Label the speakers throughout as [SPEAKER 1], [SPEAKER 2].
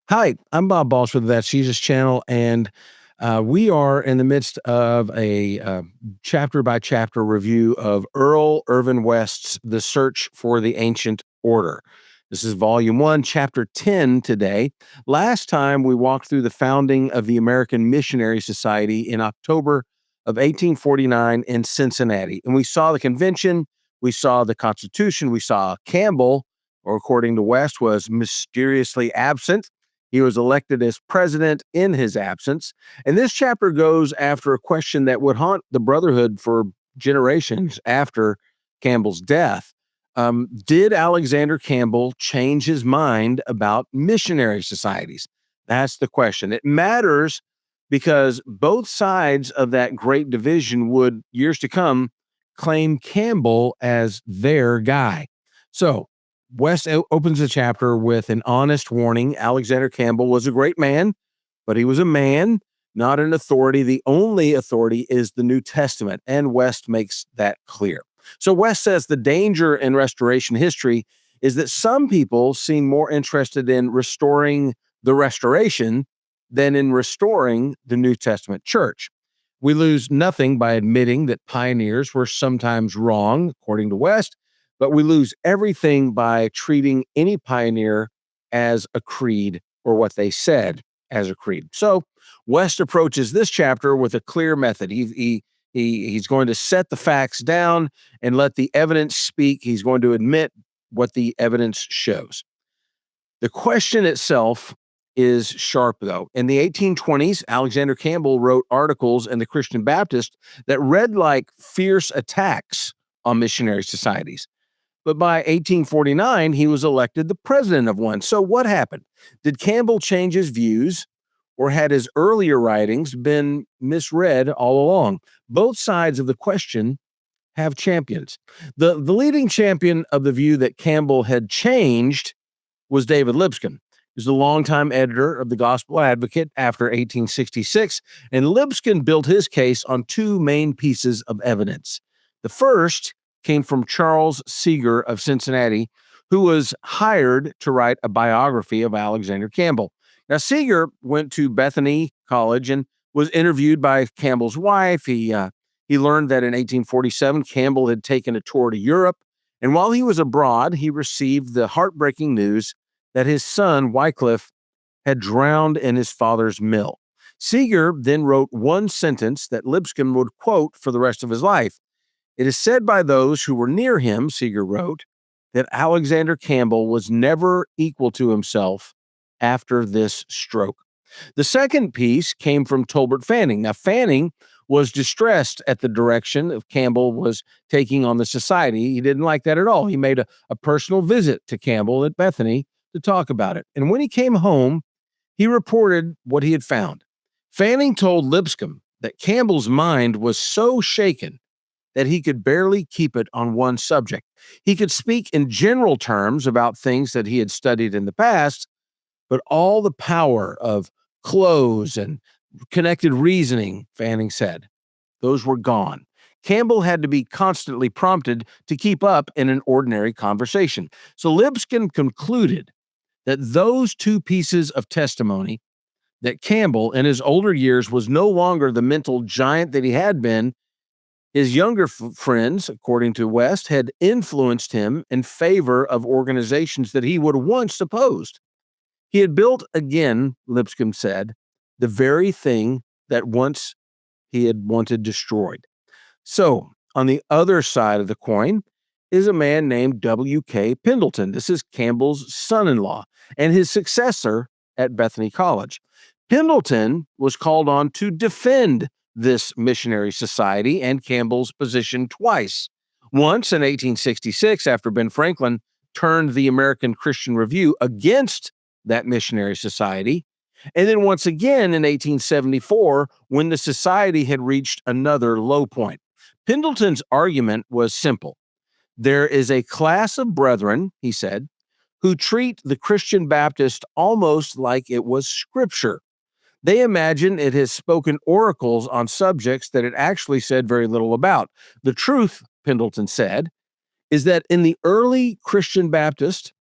[SPEAKER 1] Hi, I'm Bob Baulch with That's Jesus channel, and we are in the midst of a chapter by chapter review of Earl Irvin West's The Search for the Ancient Order. This is volume 1, chapter 10 today. Last time we walked through the founding of the American Missionary Society in October of 1849 in Cincinnati. And we saw the convention, we saw the Constitution, we saw Campbell, or according to West, was mysteriously absent. He was elected as president in his absence. And this chapter goes after a question that would haunt the brotherhood for generations after Campbell's death. Did Alexander Campbell change his mind about missionary societies? That's the question. It matters because both sides of that great division would, years to come, claim Campbell as their guy. So, West opens the chapter with an honest warning. Alexander Campbell was a great man, but he was a man, not an authority. The only authority is the New Testament, and West makes that clear. So West says the danger in restoration history is that some people seem more interested in restoring the restoration than in restoring the New Testament church. We lose nothing by admitting that pioneers were sometimes wrong, according to West, but we lose everything by treating any pioneer as a creed or what they said as a creed. So West approaches this chapter with a clear method. He's going to set the facts down and let the evidence speak. He's going to admit what the evidence shows. The question itself is sharp, though. In the 1820s, Alexander Campbell wrote articles in the Christian Baptist that read like fierce attacks on missionary societies. But by 1849, he was elected the president of one. So what happened? Did Campbell change his views, or had his earlier writings been misread all along? Both sides of the question have champions. The leading champion of the view that Campbell had changed was David Lipscomb. He was the longtime editor of the Gospel Advocate after 1866, and Lipscomb built his case on two main pieces of evidence. The first came from Charles Seeger of Cincinnati, who was hired to write a biography of Alexander Campbell. Now, Seeger went to Bethany College and was interviewed by Campbell's wife. He learned that in 1847, Campbell had taken a tour to Europe, and while he was abroad, he received the heartbreaking news that his son, Wycliffe, had drowned in his father's mill. Seeger then wrote one sentence that Lipscomb would quote for the rest of his life. It is said by those who were near him, Seeger wrote, that Alexander Campbell was never equal to himself after this stroke. The second piece came from Tolbert Fanning. Now, Fanning was distressed at the direction of Campbell was taking on the society. He didn't like that at all. He made a personal visit to Campbell at Bethany to talk about it. And when he came home, he reported what he had found. Fanning told Lipscomb that Campbell's mind was so shaken that he could barely keep it on one subject. He could speak in general terms about things that he had studied in the past, but all the power of close and connected reasoning, Fanning said, those were gone. Campbell had to be constantly prompted to keep up in an ordinary conversation. So Lipscomb concluded that those two pieces of testimony, that Campbell in his older years was no longer the mental giant that he had been, his younger friends, according to West, had influenced him in favor of organizations that he would once opposed. He had built again, Lipscomb said, the very thing that once he had wanted destroyed. So, on the other side of the coin is a man named W.K. Pendleton. This is Campbell's son-in-law and his successor at Bethany College. Pendleton was called on to defend this missionary society and Campbell's position twice. Once in 1866, after Ben Franklin turned the American Christian Review against that missionary society, and then once again in 1874 when the society had reached another low point. Pendleton's argument was simple. There is a class of brethren, he said, who treat the Christian Baptist almost like it was scripture. They imagine it has spoken oracles on subjects that it actually said very little about. The truth, Pendleton said, is that in the early Christian Baptist,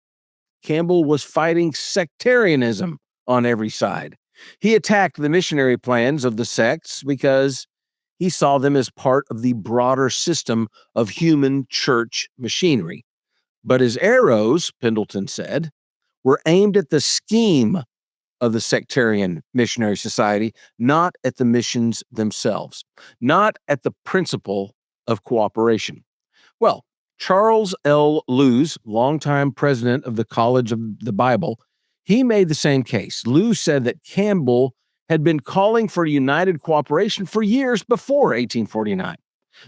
[SPEAKER 1] Campbell was fighting sectarianism on every side. He attacked the missionary plans of the sects because he saw them as part of the broader system of human church machinery. But his arrows, Pendleton said, were aimed at the scheme of the sectarian missionary society, not at the missions themselves, not at the principle of cooperation. Well, Charles L. Lewes, longtime president of the College of the Bible, he made the same case. Lewes said that Campbell had been calling for united cooperation for years before 1849.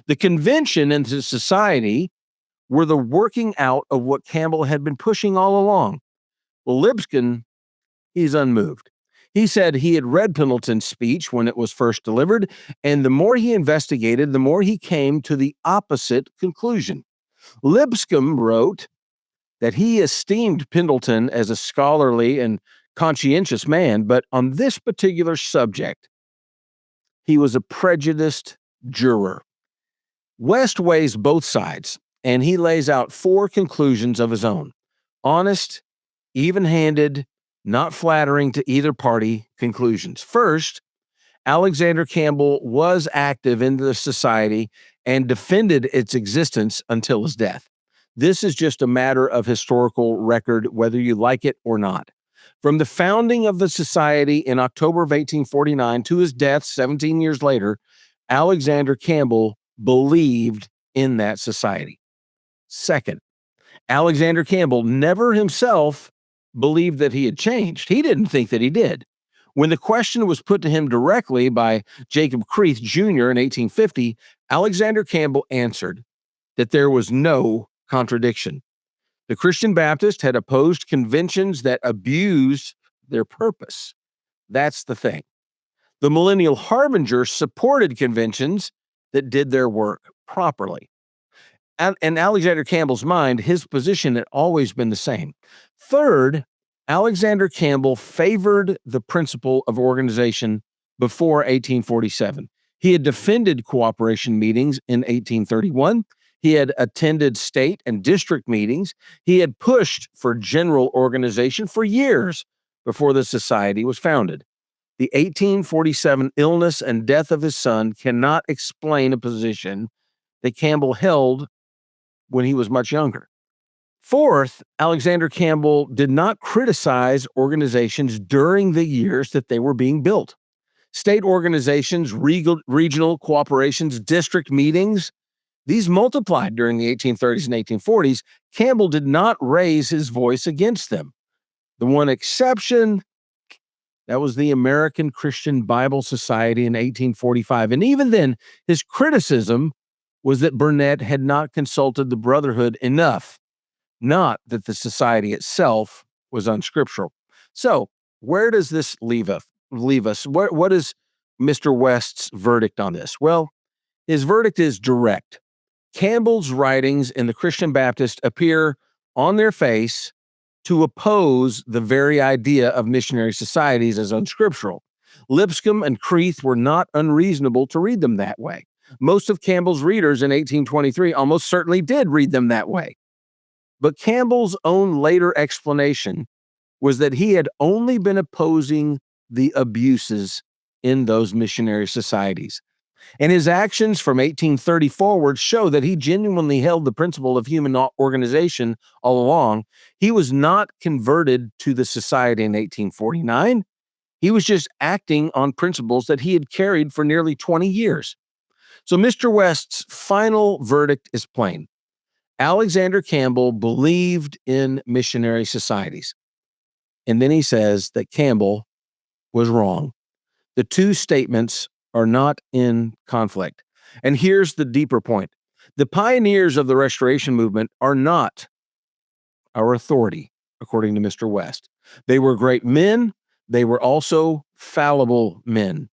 [SPEAKER 1] The convention and the society were the working out of what Campbell had been pushing all along. Well, Lipscomb, he's unmoved. He said he had read Pendleton's speech when it was first delivered, and the more he investigated, the more he came to the opposite conclusion. Lipscomb wrote that he esteemed Pendleton as a scholarly and conscientious man, but on this particular subject, he was a prejudiced juror. West weighs both sides, and he lays out 4 conclusions of his own: honest, even-handed, not flattering to either party conclusions. First, Alexander Campbell was active in the society and defended its existence until his death. This is just a matter of historical record, whether you like it or not. From the founding of the society in October of 1849 to his death 17 years later, Alexander Campbell believed in that society. Second, Alexander Campbell never himself believed that he had changed. He didn't think that he did. When the question was put to him directly by Jacob Creath Jr. in 1850, Alexander Campbell answered that there was no contradiction. The Christian Baptists had opposed conventions that abused their purpose. That's the thing. The Millennial Harbinger supported conventions that did their work properly. In Alexander Campbell's mind, his position had always been the same. Third, Alexander Campbell favored the principle of organization before 1847. He had defended cooperation meetings in 1831. He had attended state and district meetings. He had pushed for general organization for years before the society was founded. The 1847 illness and death of his son cannot explain a position that Campbell held when he was much younger. Fourth, Alexander Campbell did not criticize organizations during the years that they were being built. State organizations, regional cooperations, district meetings, these multiplied during the 1830s and 1840s. Campbell did not raise his voice against them. The one exception, that was the American Christian Bible Society in 1845. And even then, his criticism was that Burnet had not consulted the brotherhood enough, not that the society itself was unscriptural. So, where does this leave us? What is Mr. West's verdict on this? Well, his verdict is direct. Campbell's writings in the Christian Baptist appear on their face to oppose the very idea of missionary societies as unscriptural. Lipscomb and Creath were not unreasonable to read them that way. Most of Campbell's readers in 1823 almost certainly did read them that way. But Campbell's own later explanation was that he had only been opposing the abuses in those missionary societies. And his actions from 1830 forward show that he genuinely held the principle of human organization all along. He was not converted to the society in 1849. He was just acting on principles that he had carried for nearly 20 years. So Mr. West's final verdict is plain. Alexander Campbell believed in missionary societies. And then he says that Campbell was wrong. The two statements are not in conflict. And here's the deeper point. The pioneers of the Restoration movement are not our authority, according to Mr. West. They were great men. They were also fallible men.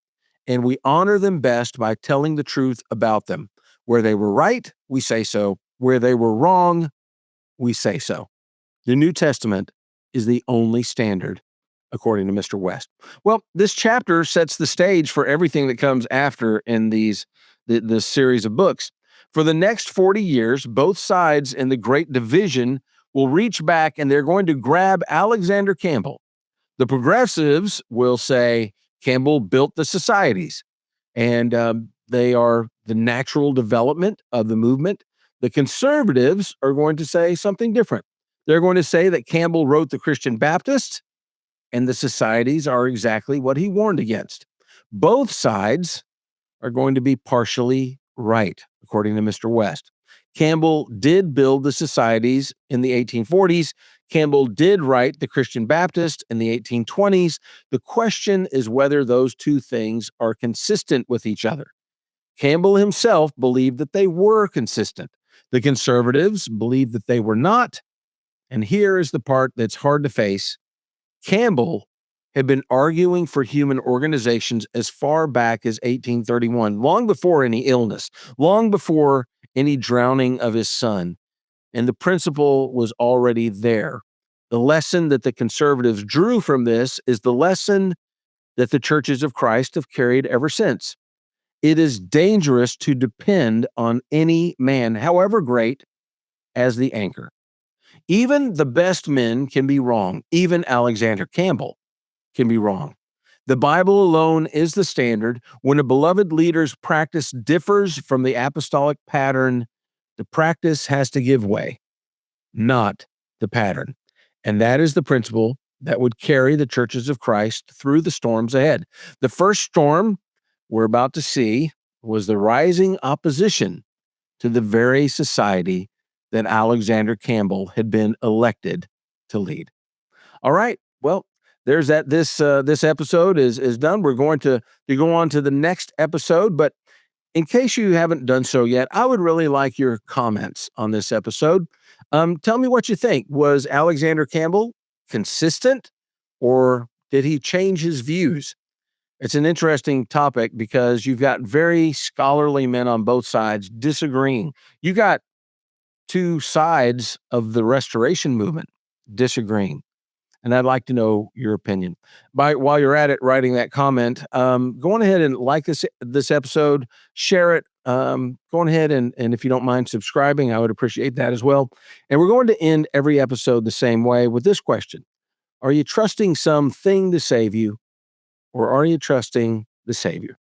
[SPEAKER 1] And we honor them best by telling the truth about them. Where they were right, we say so. Where they were wrong, we say so. The New Testament is the only standard, according to Mr. West. Well, this chapter sets the stage for everything that comes after in this series of books. For the next 40 years, both sides in the Great Division will reach back and they're going to grab Alexander Campbell, The progressives will say Campbell built the societies, and they are the natural development of the movement. The conservatives are going to say something different. They're going to say that Campbell wrote the Christian Baptist, and the societies are exactly what he warned against. Both sides are going to be partially right, according to Mr. West. Campbell did build the societies in the 1840s. Campbell did write the Christian Baptist in the 1820s. The question is whether those two things are consistent with each other. Campbell himself believed that they were consistent. The conservatives believed that they were not. And here is the part that's hard to face. Campbell had been arguing for human organizations as far back as 1831, long before any illness, long before any drowning of his son. And the principle was already there. The lesson that the conservatives drew from this is the lesson that the churches of Christ have carried ever since. It is dangerous to depend on any man, however great, as the anchor. Even the best men can be wrong. Even Alexander Campbell can be wrong. The Bible alone is the standard. When a beloved leader's practice differs from the apostolic pattern, the practice has to give way, not the pattern. And that is the principle that would carry the churches of Christ through the storms ahead. The first storm we're about to see was the rising opposition to the very society that Alexander Campbell had been elected to lead. All right. Well, there's that. This episode is done. We're going to go on to the next episode, but in case you haven't done so yet, I would really like your comments on this episode. Tell me what you think. Was Alexander Campbell consistent, or did he change his views? It's an interesting topic because you've got very scholarly men on both sides disagreeing. You got two sides of the Restoration movement disagreeing. And I'd like to know your opinion. While you're at it, writing that comment, go on ahead and like this episode, share it. Go on ahead and if you don't mind subscribing, I would appreciate that as well. And we're going to end every episode the same way with this question: are you trusting something to save you, or are you trusting the Savior?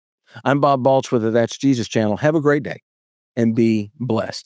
[SPEAKER 1] I'm Bob Baulch with the That's Jesus channel. Have a great day and be blessed.